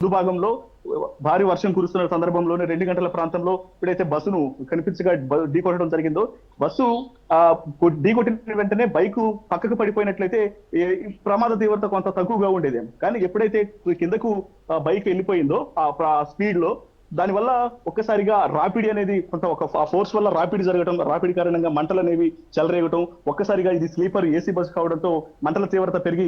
ముందు భాగంలో భారీ వర్షం కురుస్తున్న సందర్భంలోనే 2 గంటల ప్రాంతంలో ఎప్పుడైతే బస్సును కనిపించగా ఢీకొట్టడం జరిగిందో, బస్సు ఢీకొట్టిన వెంటనే బైకు పక్కకు పడిపోయినట్లయితే ఈ ప్రమాద తీవ్రత కొంత తక్కువగా ఉండేది. కానీ ఎప్పుడైతే కిందకు బైక్ వెళ్ళిపోయిందో ఆ స్పీడ్ లో, దానివల్ల ఒక్కసారిగా రాపిడి అనేది కొంత ఒక ఫోర్స్ వల్ల రాపిడి జరగడం, రాపిడి కారణంగా మంటలు అనేవి చెలరేగటం, ఒక్కసారిగా ఇది స్లీపర్ ఏసీ బస్సు కావడంతో మంటల తీవ్రత పెరిగి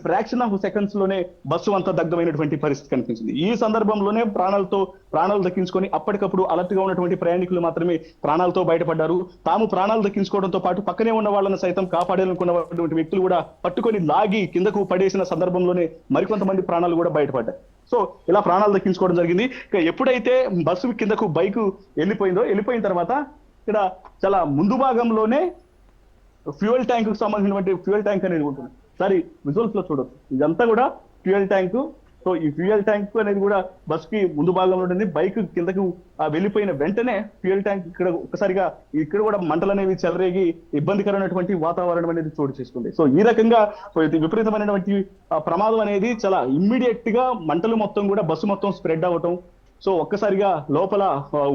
ఫ్రాక్షన్ ఆఫ్ సెకండ్స్ లోనే బస్సు అంతా దగ్ధమైనటువంటి పరిస్థితి కనిపించింది. ఈ సందర్భంలోనే ప్రాణాలు దక్కించుకొని అప్పటికప్పుడు అలర్ట్ గా ఉన్నటువంటి ప్రయాణికులు మాత్రమే ప్రాణాలతో బయటపడ్డారు. తాము ప్రాణాలు దక్కించుకోవడంతో పాటు పక్కనే ఉన్న వాళ్ళని సైతం కాపాడాలనుకున్నటువంటి వ్యక్తులు కూడా పట్టుకొని లాగి కిందకు పడేసిన సందర్భంలోనే మరికొంతమంది ప్రాణాలు కూడా బయటపడ్డాయి. సో ఇలా ప్రాణాలు దక్కించుకోవడం జరిగింది. ఎప్పుడైతే బస్సు కిందకు బైకు వెళ్ళిపోయిన తర్వాత ఇక్కడ చాలా ముందు భాగంలోనే ఫ్యూయల్ ట్యాంక్ కు సంబంధించినటువంటి ఫ్యూయల్ ట్యాంక్ అనేది ఉంటుంది. సరే, విజువల్స్ లో చూడొచ్చు, ఇదంతా కూడా ఫ్యూయల్ ట్యాంక్. సో ఈ ఫ్యూయల్ ట్యాంక్ అనేది కూడా బస్ కి ముందు భాగంలో ఉంటుంది. బైక్ కిందకు వెళ్ళిపోయిన వెంటనే ఫ్యూయల్ ట్యాంక్ ఇక్కడ కూడా మంటలు అనేవి చెలరేగి ఇబ్బందికరమైనటువంటి వాతావరణం అనేది చోటు చేసుకుంది. సో ఈ రకంగా విపరీతమైనటువంటి ప్రమాదం అనేది చాలా ఇమ్మీడియట్ గా మంటలు మొత్తం కూడా బస్సు మొత్తం స్ప్రెడ్ అవ్వటం, సో ఒక్కసారిగా లోపల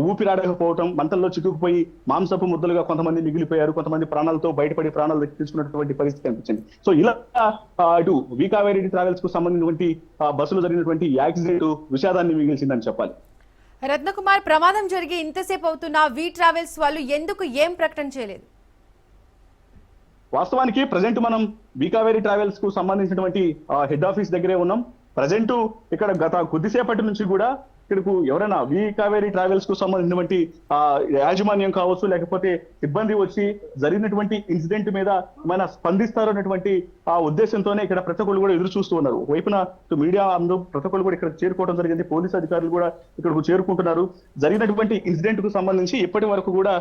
ఊపిరాడకపోవటం, మంటల్లో చిక్కుకుపోయి మాంసపు ముద్దలుగా కొంతమంది మిగిలిపోయారు, కొంతమంది ప్రాణాలతో బయటపడి ప్రాణాలు దక్కించుకున్నటువంటి పరిస్థితి కనిపించింది. సో ఇలా ఇటు వి కావేరీ ట్రావెల్స్ కు సంబంధించినటువంటి బస్సులో జరిగినటువంటి యాక్సిడెంట్ విషాదాన్ని మిగిల్చిందని చెప్పాలి. రత్నకుమార్, ప్రమాదం జరిగి ఇంతసేపు అవుతున్నా వి ట్రావెల్స్ వాళ్ళు ఎందుకు ఏం ప్రకటన చేయలేదు? వాస్తవానికి ప్రజెంట్ మనం వి కావేరీ ట్రావెల్స్ కు సంబంధించినటువంటి హెడ్ ఆఫీస్ దగ్గరే ఉన్నాం. ప్రజెంట్ ఇక్కడ గత కొద్దిసేపటి నుంచి కూడా ఇక్కడకు ఎవరైనా వి కావేరీ ట్రావెల్స్ కు సంబంధించినటువంటి యాజమాన్యం కావచ్చు, లేకపోతే సిబ్బంది వచ్చి జరిగినటువంటి ఇన్సిడెంట్ మీద మన స్పందిస్తారు అన్నటువంటి ఆ ఉద్దేశంతోనే ఇక్కడ ప్రతి ఒక్కరు కూడా ఎదురు చూస్తూ ఉన్నారు. వైపున మీడియా అందరూ ప్రతి ఒక్కరు కూడా ఇక్కడ చేరుకోవడం జరిగింది. పోలీసు అధికారులు కూడా ఇక్కడకు చేరుకుంటున్నారు. జరిగినటువంటి ఇన్సిడెంట్ కు సంబంధించి ఇప్పటి వరకు కూడా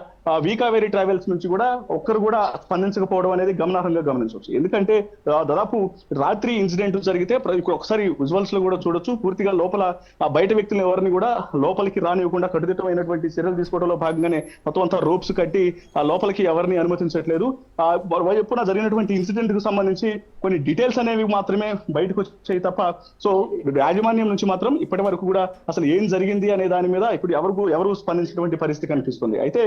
వి కావేరీ ట్రావెల్స్ నుంచి కూడా ఒక్కరు కూడా స్పందించకపోవడం అనేది గమనార్హంగా గమనించవచ్చు. ఎందుకంటే దాదాపు రాత్రి ఇన్సిడెంట్ జరిగితే ఒకసారి విజువల్స్ లో కూడా చూడొచ్చు, పూర్తిగా లోపల బయట వ్యక్తులు ఎవరిని కూడా లోపలికి రానివ్వకుండా కట్టుదిట్టమైనటువంటి చర్యలు తీసుకోవడంలో భాగంగానే మొత్తం అంతా రోప్స్ కట్టి ఆ లోపలికి ఎవరిని అనుమతించట్లేదు. ఎప్పుడైనా జరిగినటువంటి ఇన్సిడెంట్ కు సంబంధించి కొన్ని డీటెయిల్స్ అనేవి మాత్రమే బయటకు వచ్చాయి తప్ప, సో యాజమాన్యం నుంచి మాత్రం ఇప్పటి వరకు కూడా అసలు ఏం జరిగింది అనే దాని మీద ఇప్పుడు ఎవరు స్పందించినటువంటి పరిస్థితి కనిపిస్తుంది. అయితే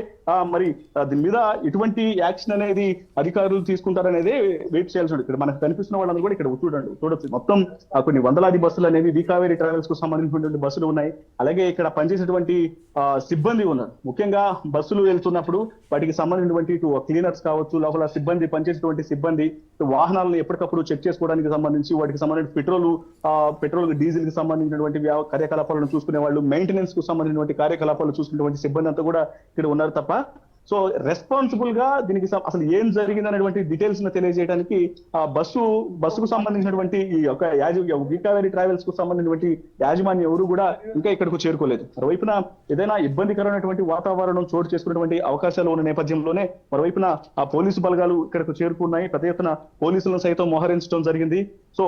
మరి దీని మీద ఎటువంటి యాక్షన్ అనేది అధికారులు తీసుకుంటారనేది వెయిట్ చేయాల్సి ఉంటుంది. ఇక్కడ మనకు కనిపిస్తున్న వాళ్ళని కూడా ఇక్కడ చూడొచ్చు, మొత్తం కొన్ని వందలాది బస్సులు అనేవి వి కావేరీ ట్రావెల్స్ కు సంబంధించినటువంటి బస్సులు ఉన్నాయి. అలాగే ఇక్కడ పనిచేసేటువంటి సిబ్బంది ఉన్నారు. ముఖ్యంగా బస్సులు వెళ్తున్నప్పుడు వాటికి సంబంధించినటువంటి క్లీనర్స్ కావచ్చు, లోపల సిబ్బంది పనిచేసేటువంటి సిబ్బంది వాహనాలను ఎప్పటికప్పుడు చెక్ చేసుకోవడానికి సంబంధించి వాటికి సంబంధించిన పెట్రోల్ డీజిల్ కి సంబంధించినటువంటి కార్యకలాపాలను చూసుకునే వాళ్ళు, మెయింటెనెన్స్ కు సంబంధించినటువంటి కార్యకలాపాలు చూసుకునేటువంటి సిబ్బంది అంతా కూడా ఇక్కడ ఉన్నారు తప్ప, సో రెస్పాన్సిబుల్ గా దీనికి అసలు ఏం జరిగింది అనేటువంటి డీటెయిల్స్ ని తెలియజేయడానికి ఆ బస్సుకు సంబంధించినటువంటి ఈ యొక్క వి కావేరీ ట్రావెల్స్ కు సంబంధించినటువంటి యాజమాన్యం ఎవరు కూడా ఇంకా ఇక్కడకు చేరుకోలేదు. మరోవైపున ఏదైనా ఇబ్బందికరమైనటువంటి వాతావరణం చోటు చేసుకున్నటువంటి అవకాశాలు ఉన్న నేపథ్యంలోనే మరోవైపున ఆ పోలీసు బలగాలు ఇక్కడకు చేరుకున్నాయి. పెద్ద ఎత్తున పోలీసులను సైతం మోహరించడం జరిగింది. సో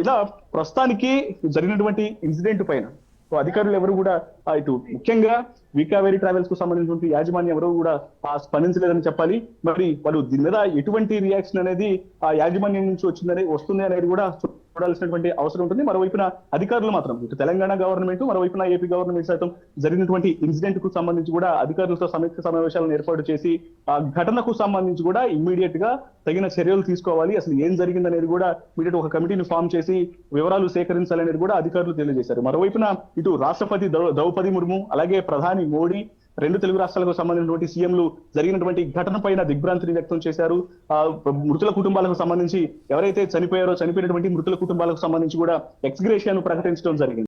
ఇలా ప్రస్తుతానికి జరిగినటువంటి ఇన్సిడెంట్ పైన అధికారులు ఎవరు కూడా ఇటు ముఖ్యంగా వి కావేరీ ట్రావెల్స్ కు సంబంధించినటువంటి యాజమాన్యం ఎవరు కూడా స్పందించలేదని చెప్పాలి. మరి వాళ్ళు దీని మీద ఎటువంటి రియాక్షన్ అనేది ఆ యాజమాన్యం నుంచి వస్తుంది అనేది కూడా చూడాల్సినటువంటి అవసరం ఉంటుంది. మరోవైపున అధికారులు మాత్రం ఇటు తెలంగాణ గవర్నమెంట్, మరోవైపున ఏపీ గవర్నమెంట్ సైతం జరిగినటువంటి ఇన్సిడెంట్ కు సంబంధించి కూడా అధికారులతో సమీక్ష సమావేశాలను ఏర్పాటు చేసి ఆ ఘటనకు సంబంధించి కూడా ఇమ్మీడియట్ గా తగిన చర్యలు తీసుకోవాలి, అసలు ఏం జరిగిందనేది కూడా ఇమీడియట్ ఒక కమిటీని ఫామ్ చేసి వివరాలు సేకరించాలనేది కూడా అధికారులు తెలియజేశారు. మరోవైపున ఇటు రాష్ట్రపతి ద్రౌపది ముర్ము, అలాగే ప్రధాని మోడీ, 2 తెలుగు రాష్ట్రాలకు సంబంధించినటువంటి సీఎంలు జరిగినటువంటి ఘటన పైన దిగ్భ్రాంతిని వ్యక్తం చేశారు. మృతుల కుటుంబాలకు సంబంధించి ఎవరైతే చనిపోయినటువంటి మృతుల కుటుంబాలకు సంబంధించి కూడా ఎక్స్గ్రేషియాను ప్రకటించడం జరిగింది.